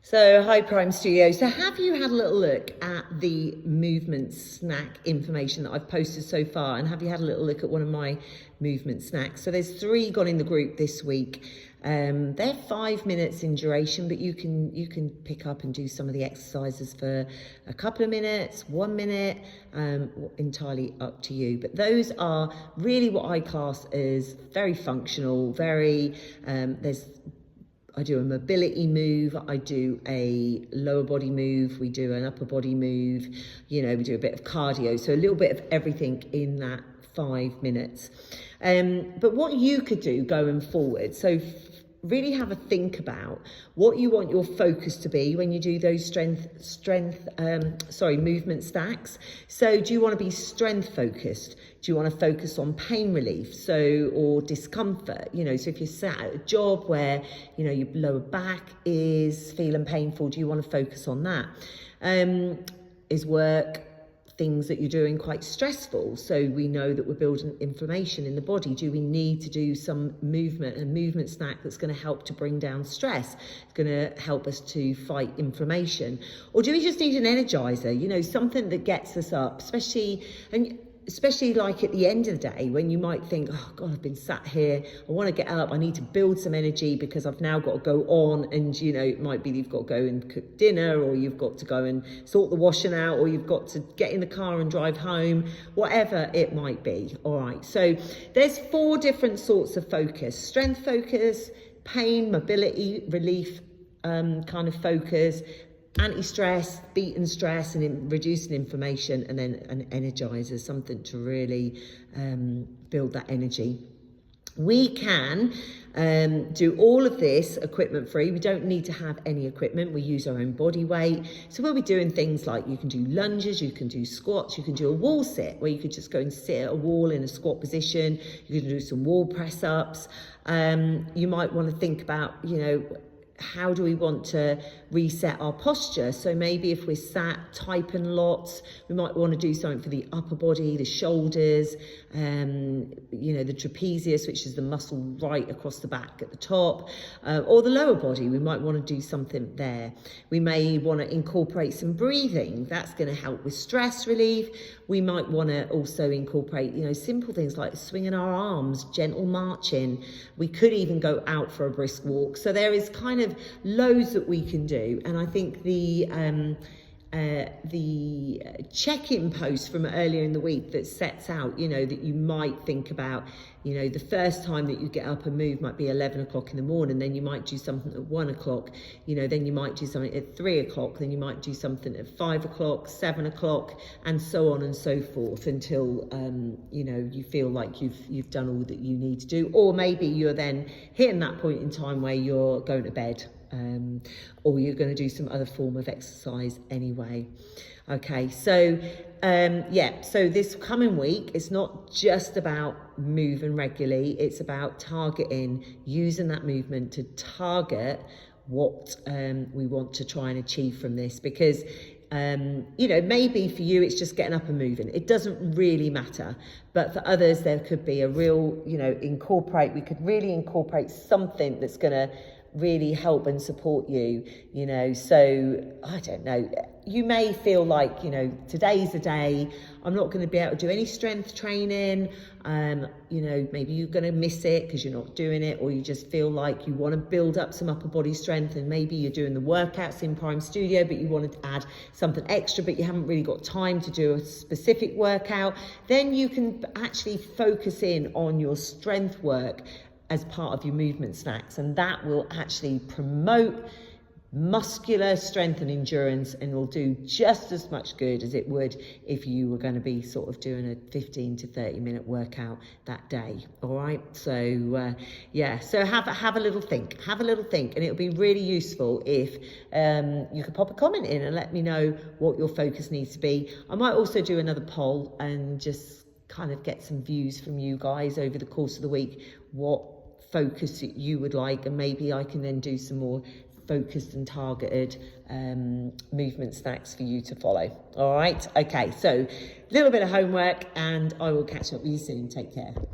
So, hi Prime Studio. So, have you had a little look at the movement snack information that I've posted so far? And have you had a little look at one of my movement snacks? So, there's 3 gone in the group this week. They're 5 minutes in duration, but you can pick up and do some of the exercises for a couple of minutes, 1 minute, entirely up to you. But those are really what I class as very functional. I do a mobility move, I do a lower body move, we do an upper body move, we do a bit of cardio. So a little bit of everything in that 5 minutes. But what you could do going forward, so really have a think about what you want your focus to be when you do those movement stacks. So do you want to be strength focused? Do you want to focus on pain relief? Or discomfort, so if you're sat at a job where, your lower back is feeling painful, do you want to focus on that? Is work, things that you're doing quite stressful? So we know that we're building inflammation in the body. Do we need to do some movement, a movement snack that's going to help to bring down stress? It's going to help us to fight inflammation. Or do we just need an energizer, something that gets us up, especially like at the end of the day when you might think, oh God, I've been sat here, I want to get up, I need to build some energy because I've now got to go on, and it might be that you've got to go and cook dinner, or you've got to go and sort the washing out, or you've got to get in the car and drive home, whatever it might be. All right, so there's 4 different sorts of focus: strength focus, pain, mobility, relief kind of focus, anti-stress, beating stress and reducing inflammation, and then an energizer, something to really build that energy. We can do all of this equipment free. We don't need to have any equipment. We use our own body weight. So we'll be doing things like, you can do lunges, you can do squats, you can do a wall sit where you could just go and sit at a wall in a squat position. You can do some wall press ups. You might want to think about, how do we want to reset our posture? So maybe if we're sat typing lots, we might want to do something for the upper body, the shoulders, the trapezius, which is the muscle right across the back at the top, or the lower body. We might want to do something there. We may want to incorporate some breathing. That's going to help with stress relief. We might want to also incorporate, simple things like swinging our arms, gentle marching. We could even go out for a brisk walk. So there is kind of loads that we can do. And I think the check-in post from earlier in the week that sets out, that you might think about, the first time that you get up and move might be 11 o'clock in the morning, then you might do something at 1 o'clock, then you might do something at 3 o'clock, then you might do something at 5 o'clock, 7 o'clock, and so on and so forth until, you feel like you've done all that you need to do. Or maybe you're then hitting that point in time where you're going to bed. Or you're going to do some other form of exercise anyway. Okay, so so this coming week, it's not just about moving regularly, it's about targeting, using that movement to target what we want to try and achieve from this. Because maybe for you it's just getting up and moving, it doesn't really matter, but for others there could be a real, we could really incorporate something that's going to really help and support you, so I don't know, you may feel like, today's the day, I'm not going to be able to do any strength training, maybe you're going to miss it because you're not doing it, or you just feel like you want to build up some upper body strength, and maybe you're doing the workouts in Prime Studio, but you want to add something extra, but you haven't really got time to do a specific workout. Then you can actually focus in on your strength work as part of your movement snacks, and that will actually promote muscular strength and endurance, and will do just as much good as it would if you were going to be sort of doing a 15 to 30 minute workout that day. All right, so so have a little think, and it'll be really useful if you could pop a comment in and let me know what your focus needs to be. I might also do another poll and just kind of get some views from you guys over the course of the week, what focus you would like, and maybe I can then do some more focused and targeted movement snacks for you to follow. All right, okay, so a little bit of homework, and I will catch up with you soon. Take care.